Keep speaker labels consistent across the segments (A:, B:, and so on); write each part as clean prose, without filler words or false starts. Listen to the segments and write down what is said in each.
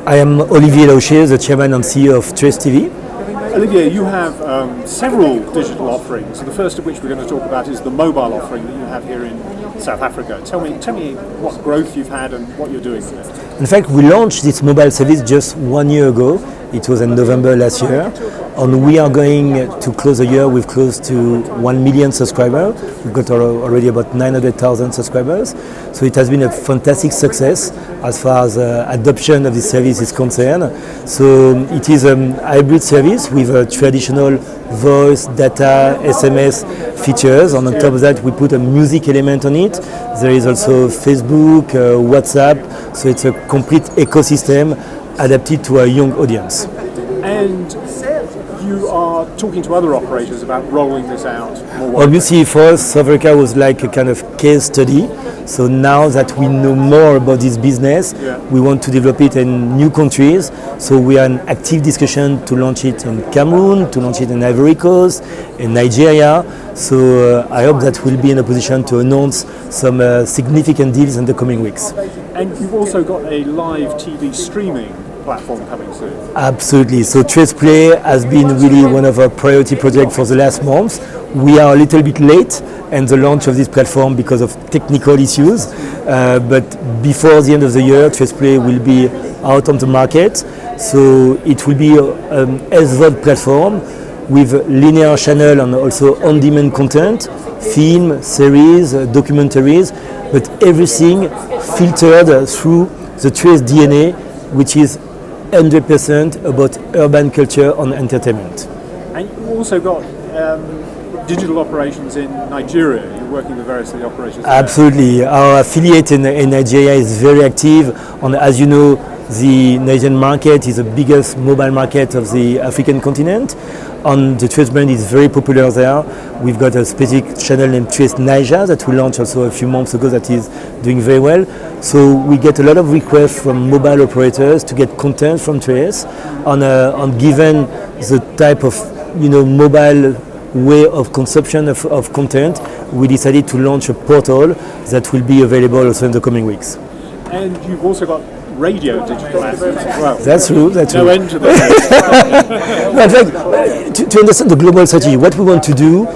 A: I am Olivier Laouchez, the chairman and CEO of Trace TV.
B: Olivier, you have several digital offerings. The first of which we're going to talk about is the mobile offering that you have here in South Africa. Tell me what growth you've had and what you're doing with it.
A: In fact, we launched this mobile service just 1 year ago. It was in November last year. And we are going to close the year with close to 1 million subscribers. We've got already about 900,000 subscribers. So it has been a fantastic success as far as adoption of this service is concerned. So it is a hybrid service with a traditional voice, data, SMS features. And on top of that, we put a music element on it. There is also Facebook, WhatsApp. So it's a complete ecosystem adapted to a young audience.
B: And you are talking to other operators about rolling this out more widely.
A: Obviously, for us, South Africa was like a kind of case study. So now that we know more about this business, we want to develop it in new countries. So we are in active discussion to launch it in Cameroon, to launch it in Ivory Coast, in Nigeria. So I hope that we'll be in a position to announce some significant deals in the coming weeks.
B: And you've also got a live TV streaming platform coming soon.
A: Absolutely. So Trace Play has been really one of our priority projects for the last months. We are a little bit late in the launch of this platform because of technical issues. But before the end of the year, Trace Play will be out on the market. So it will be an SVOD platform with linear channel and also on-demand content, film, series, documentaries, but everything filtered through the Trace DNA, which is 100% about urban culture and entertainment.
B: And you also got digital operations in Nigeria. You're working with various operations there.
A: Absolutely. Our affiliate in Nigeria is very active. And as you know, the Nigerian market is the biggest mobile market of the African continent. And the Trace brand is very popular there. We've got a specific channel named Trace Niger that we launched also a few months ago that is doing very well. So we get a lot of requests from mobile operators to get content from Trace. And given the type of mobile way of consumption of content, we decided to launch a portal that will be available also in the coming weeks.
B: And you've also got radio digital assets as well.
A: That's true.
B: No end to that.
A: In fact, to understand the global strategy, what we want to do,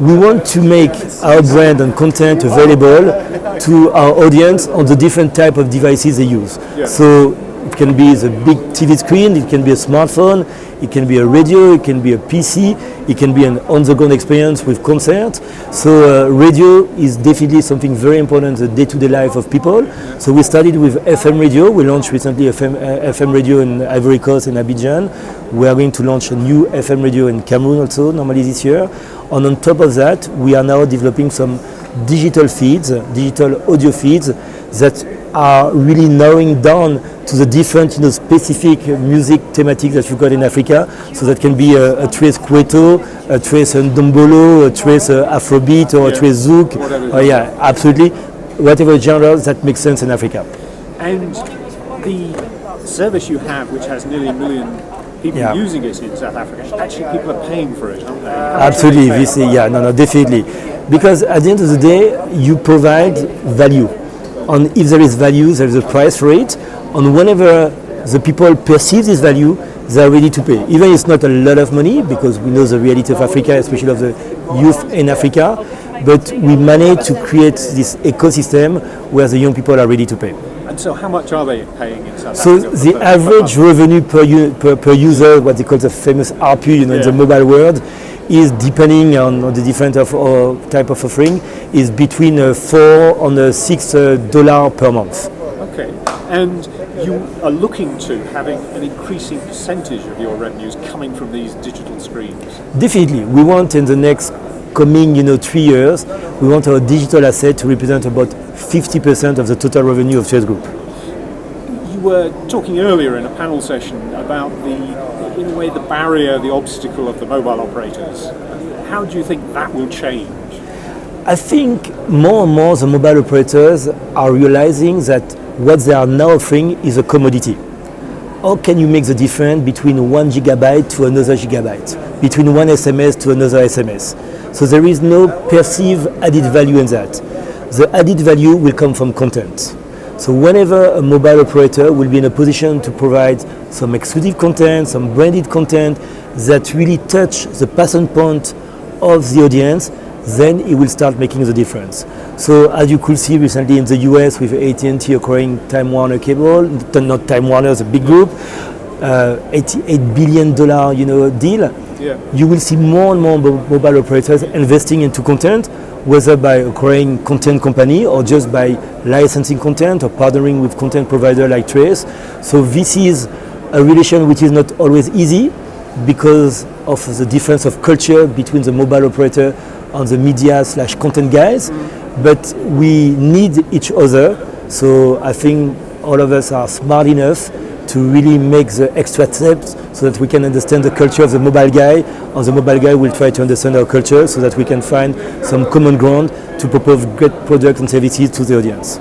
A: we want to make our brand and content available to our audience on the different type of devices they use.
B: Yeah.
A: So it can be the big TV screen, it can be a smartphone, it can be a radio, it can be a PC, it can be an on-the-ground experience with concerts. So radio is definitely something very important in the day-to-day life of people. So we started with FM radio. We launched recently FM radio in Ivory Coast and Abidjan. We are going to launch a new FM radio in Cameroon also, normally this year. And on top of that, we are now developing some digital feeds, digital audio feeds that are really narrowing down to the different specific music thematics that you've got in Africa. So that can be a Trace Kweto, a Trace Ndombolo, a Trace Afrobeat or a Trace Zouk. Yeah, absolutely. Whatever genres that makes sense in Africa.
B: And the service you have, which has nearly 1 million people using it in South Africa, actually people are paying for it, aren't they?
A: Absolutely. Definitely. Because at the end of the day, you provide value. And if there is value, there is a price for it. And whenever the people perceive this value, they are ready to pay. Even if it's not a lot of money, because we know the reality of Africa, especially of the youth in Africa, but we manage to create this ecosystem where the young people are ready to pay.
B: And so how much are they paying in South
A: So
B: Africa?
A: the average revenue per user, what they call the famous RPU in the mobile world, is depending on the different type of offering, is between $4 and $6 per month.
B: Okay, and you are looking to having an increasing percentage of your revenues coming from these digital screens.
A: Definitely, we want in the next coming 3 years, we want our digital asset to represent about 50% of the total revenue of Trace Group.
B: You were talking earlier in a panel session about in a way, the barrier, the obstacle of the mobile operators. How do you think that will change?
A: I think more and more the mobile operators are realizing that what they are now offering is a commodity. How can you make the difference between 1 gigabyte to another gigabyte, between one SMS to another SMS? So there is no perceived added value in that. The added value will come from content. So whenever a mobile operator will be in a position to provide some exclusive content, some branded content that really touch the passion point of the audience, then it will start making the difference. So as you could see recently in the US with AT&T acquiring Time Warner Cable, not Time Warner, the big group, $88 billion deal.
B: Yeah.
A: You will see more and more mobile operators investing into content, whether by acquiring content company or just by licensing content or partnering with content provider like Trace. So this is a relation which is not always easy because of the difference of culture between the mobile operator and the media/content guys, but we need each other. So I think all of us are smart enough to really make the extra steps so that we can understand the culture of the mobile guy, and the mobile guy will try to understand our culture so that we can find some common ground to propose great products and services to the audience.